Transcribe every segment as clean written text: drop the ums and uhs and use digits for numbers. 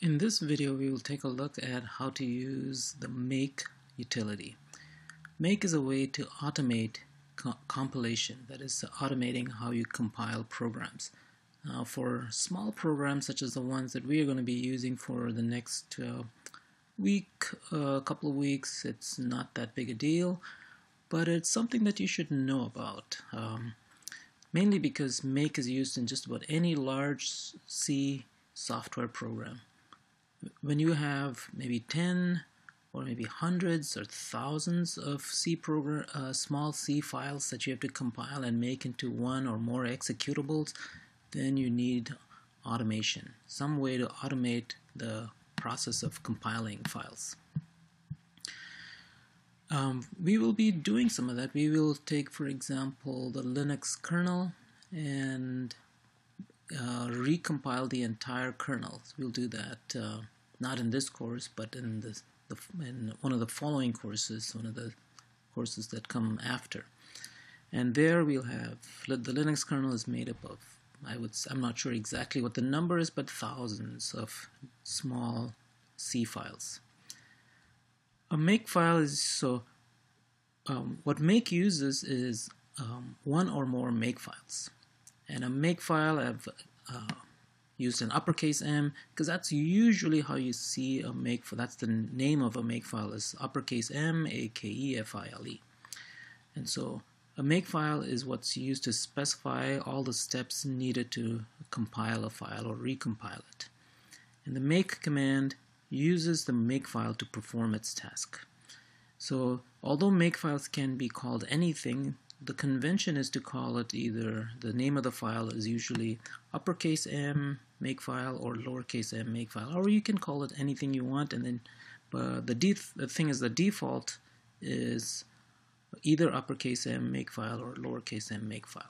In this video, we will take a look at how to use the Make utility. Make is a way to automate compilation, that is, automating how you compile programs. Now, for small programs such as the ones that we are going to be using for the next couple of weeks, it's not that big a deal, but it's something that you should know about. Mainly because Make is used in just about any large C software program. When you have maybe 10 or maybe hundreds or thousands of small C files that you have to compile and make into one or more executables, then you need automation, some way to automate the process of compiling files. We will be doing some of that. We will take, for example, the Linux kernel and recompile the entire kernel. So we'll do that not in this course, but in one of the following courses, one of the courses that come after. And there we'll have the Linux kernel is made up of, I'm not sure exactly what the number is, but thousands of small C files. A Makefile is what Make uses is one or more Makefiles. And a Makefile I've used an uppercase M because that's usually how you see a Makefile. That's the name of a Makefile, is uppercase M Makefile. And so a Makefile is what's used to specify all the steps needed to compile a file or recompile it. And the make command uses the Makefile to perform its task. So although Makefiles can be called anything, the convention is to call it either, the name of the file is usually uppercase M Makefile or lowercase m Makefile, or you can call it anything you want, and then the thing is the default is either uppercase M Makefile or lowercase m Makefile.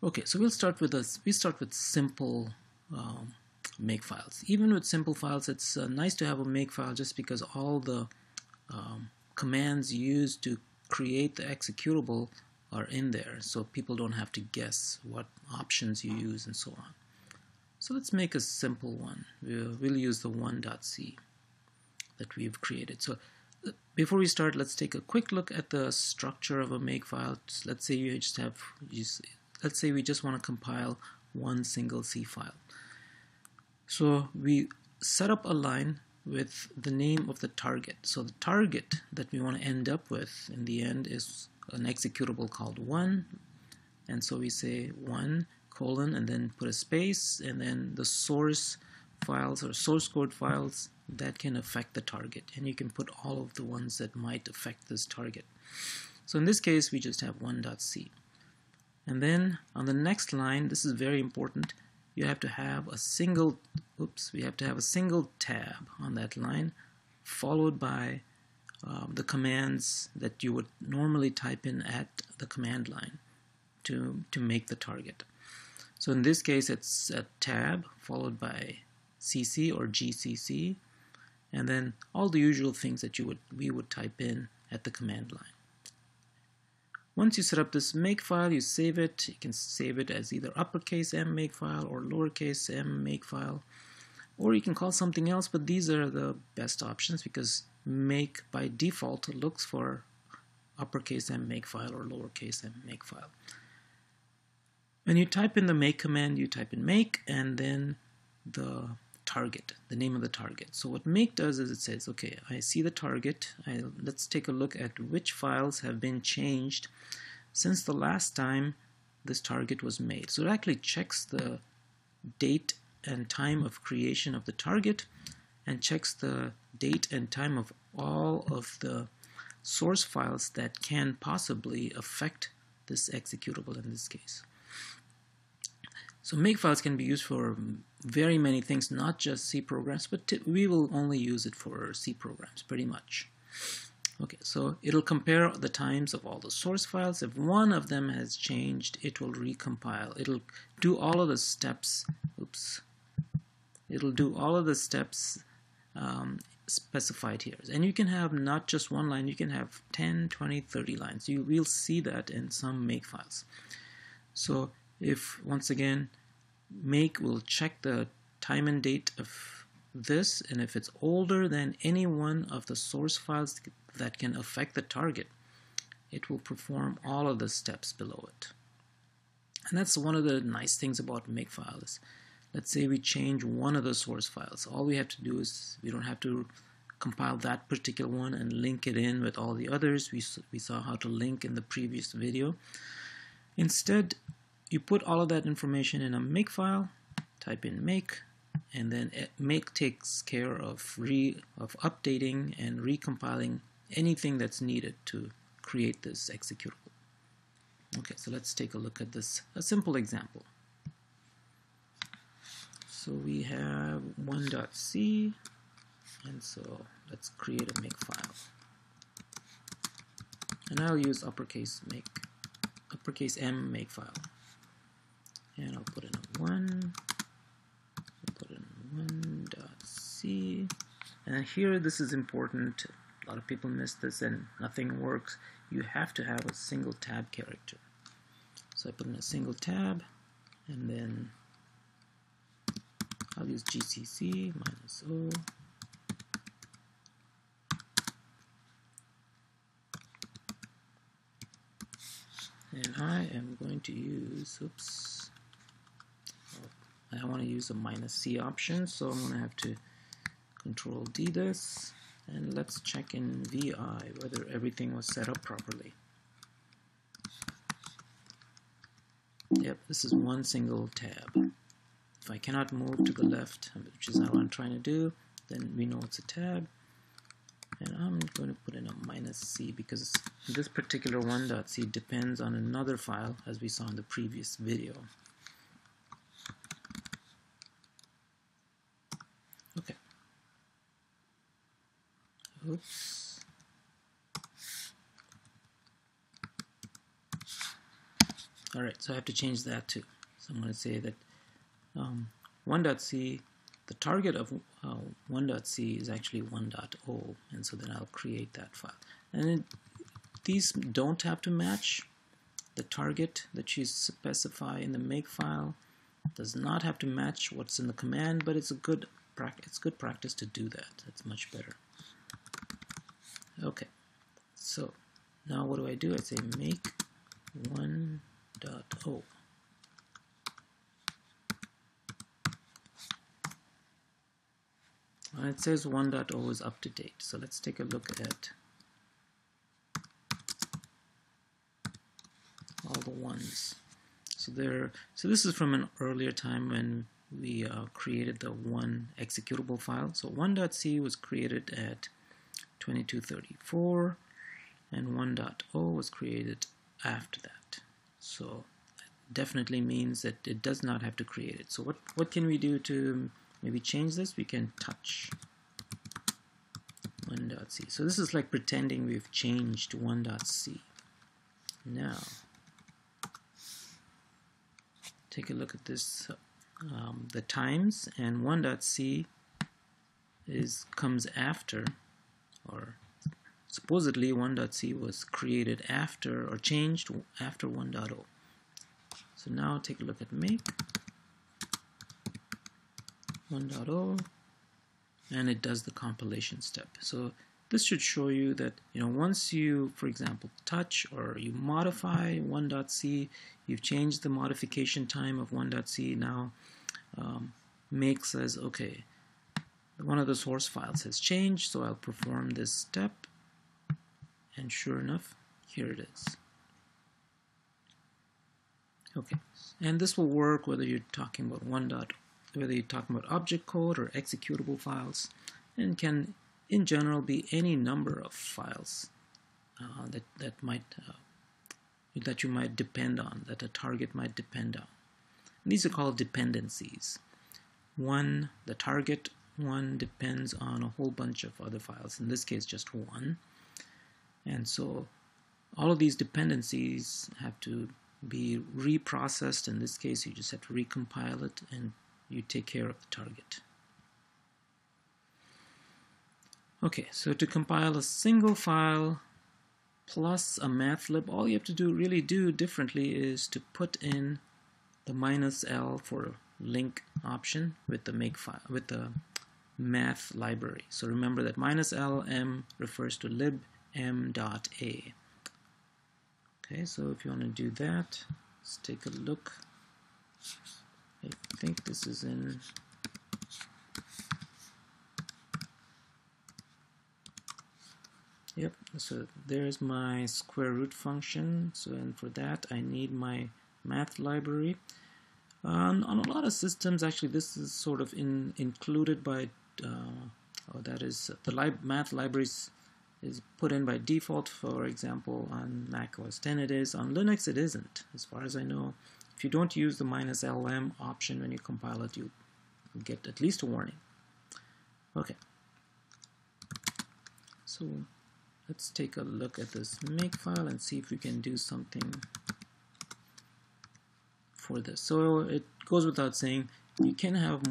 Okay, so we start with simple Makefiles. Even with simple files, it's nice to have a Makefile just because all the commands used to create the executable are in there, so people don't have to guess what options you use and so on. So let's make a simple one. We'll use the 1.c that we've created. So before we start, let's take a quick look at the structure of a Makefile. Let's say let's say we just want to compile one single C file. So we set up a line with the name of the target. So the target that we want to end up with in the end is an executable called 1. And so we say 1 colon and then put a space, and then the source files or source code files that can affect the target. And you can put all of the ones that might affect this target. So in this case, we just have 1.c. And then on the next line, this is very important, you have to have a single tab on that line, followed by the commands that you would normally type in at the command line to make the target. So in this case, it's a tab followed by cc or gcc, and then all the usual things that we would type in at the command line. Once you set up this Makefile, you save it. You can save it as either uppercase M Makefile or lowercase m Makefile, or you can call something else, but these are the best options because Make by default looks for uppercase M Makefile or lowercase m Makefile. When you type in the make command, you type in make and then the target, the name of the target. So what make does is it says, okay, I see the target. Let's take a look at which files have been changed since the last time this target was made. So it actually checks the date and time of creation of the target and checks the date and time of all of the source files that can possibly affect this executable in this case. So Makefiles can be used for very many things, not just C programs, but we will only use it for C programs pretty much. Okay, so it'll compare the times of all the source files. If one of them has changed, it will recompile. It'll do all of the steps. It'll do all of the steps specified here. And you can have not just one line, you can have 10, 20, 30 lines. We'll see that in some Makefiles. So if, once again, make will check the time and date of this, and if it's older than any one of the source files that can affect the target, it will perform all of the steps below it. And that's one of the nice things about Makefile is, let's say we change one of the source files. All we have to do is, we don't have to compile that particular one and link it in with all the others. We saw how to link in the previous video. Instead, you put all of that information in a Makefile, type in make, and then make takes care of updating and recompiling anything that's needed to create this executable. Okay, so let's take a look at this, a simple example. So we have 1.c, and so let's create a Makefile. And I'll use uppercase M Makefile. And I'll put in a 1, I'll put in 1.c. And here this is important. A lot of people miss this and nothing works. You have to have a single tab character. So I put in a single tab, and then I'll use GCC -O. And I am going to use, oops, I want to use a -C option, so I'm going to have to Control D this, and let's check in VI whether everything was set up properly. Yep, this is one single tab. If I cannot move to the left, which is not what I'm trying to do, then we know it's a tab. And I'm going to put in a -C because this particular 1.c depends on another file, as we saw in the previous video. Okay. Oops. Alright, so I have to change that too. So I'm going to say that 1.c, the target of 1.c is actually 1.0, and so then I'll create that file. And these don't have to match. The target that you specify in the Makefile does not have to match what's in the command, but it's good practice to do that. It's much better. Okay, so now what do? I say make 1.0. And it says 1.0 is up to date. So let's take a look at all the ones. So this is from an earlier time when we created the one executable file. So 1.c was created at 2234, and 1.0 was created after that. So that definitely means that it does not have to create it. So what can we do to maybe change this? We can touch 1.c. So this is like pretending we've changed 1.c. Now, take a look at this, the times, and 1.c comes after, or supposedly 1.c was created after or changed after 1.0. So now take a look at make 1.0, and it does the compilation step. So this should show you that, once you, for example, touch or you modify 1.c, you've changed the modification time of 1.c. Now make says, okay, one of the source files has changed, so I'll perform this step, and sure enough, here it is. Okay, and this will work whether you're talking about whether you're talking about object code or executable files, and can in general be any number of files that you might depend on, that a target might depend on. And these are called dependencies. The target one depends on a whole bunch of other files, in this case just one. And so all of these dependencies have to be reprocessed. In this case, you just have to recompile it and you take care of the target. Okay, so to compile a single file plus a mathlib, all you have to really do differently is to put in the -L for link option with the Makefile, with the math library. So remember that -lm refers to libm.a. Okay, so if you want to do that, let's take a look. I think this is in Yep, so there's my square root function. So, and for that I need my math library. On a lot of systems, actually, this is sort of included by, that is, the math libraries is put in by default. For example, on Mac OS X it is. On Linux it isn't, as far as I know. If you don't use the -lm option when you compile it, you get at least a warning. Okay. So let's take a look at this Makefile and see if we can do something for this. So it goes without saying, you can have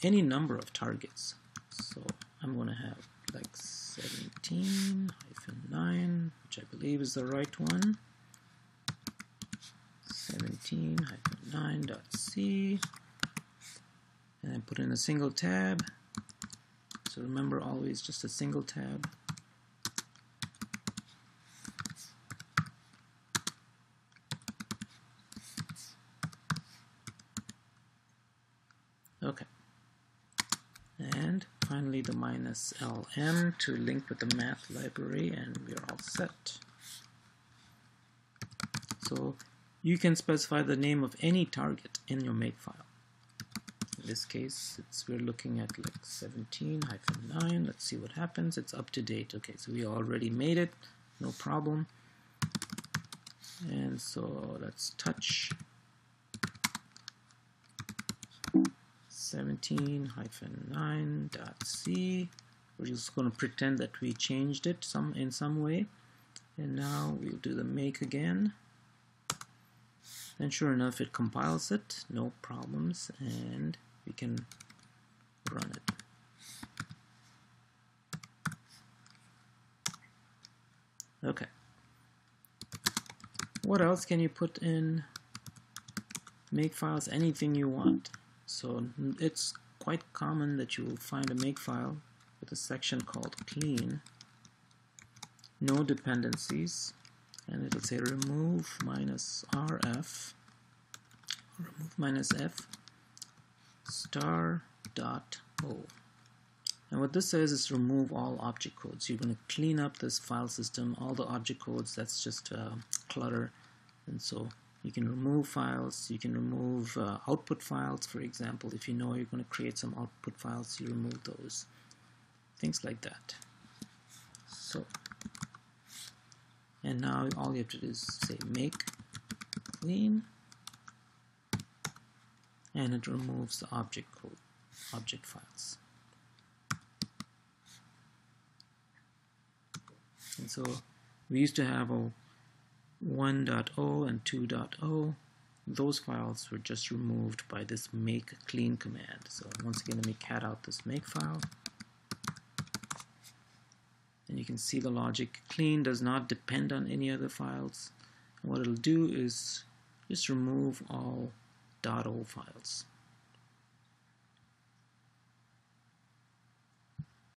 any number of targets. So I'm going to have like 17-9, which I believe is the right one. 17-9.c, and then put in a single tab. So remember, always just a single tab. Okay, and finally the -lm to link with the math library, and we're all set. So you can specify the name of any target in your Makefile. In this case, we're looking at like 17-9. Let's see what happens. It's up to date. Okay, so we already made it, no problem. And so let's touch 17-9.c. We're just going to pretend that we changed it in some way. And now we'll do the make again. And sure enough, it compiles it, no problems, and we can run it. Okay. What else can you put in Makefiles? Anything you want. So it's quite common that you will find a Makefile with a section called clean, no dependencies, and it'll say remove -rf, remove -f star.o. And what this says is remove all object codes. You're going to clean up this file system, all the object codes, that's just clutter. And so you can remove files, you can remove output files, for example. If you know you're going to create some output files, you remove those. Things like that. So, and now all you have to do is say make clean, and it removes the object code, object files. And so we used to have a 1.0 and 2.0. Those files were just removed by this make clean command. So once again, let me cat out this Makefile. And you can see the logic. Clean does not depend on any other files. And what it'll do is just remove all .o files.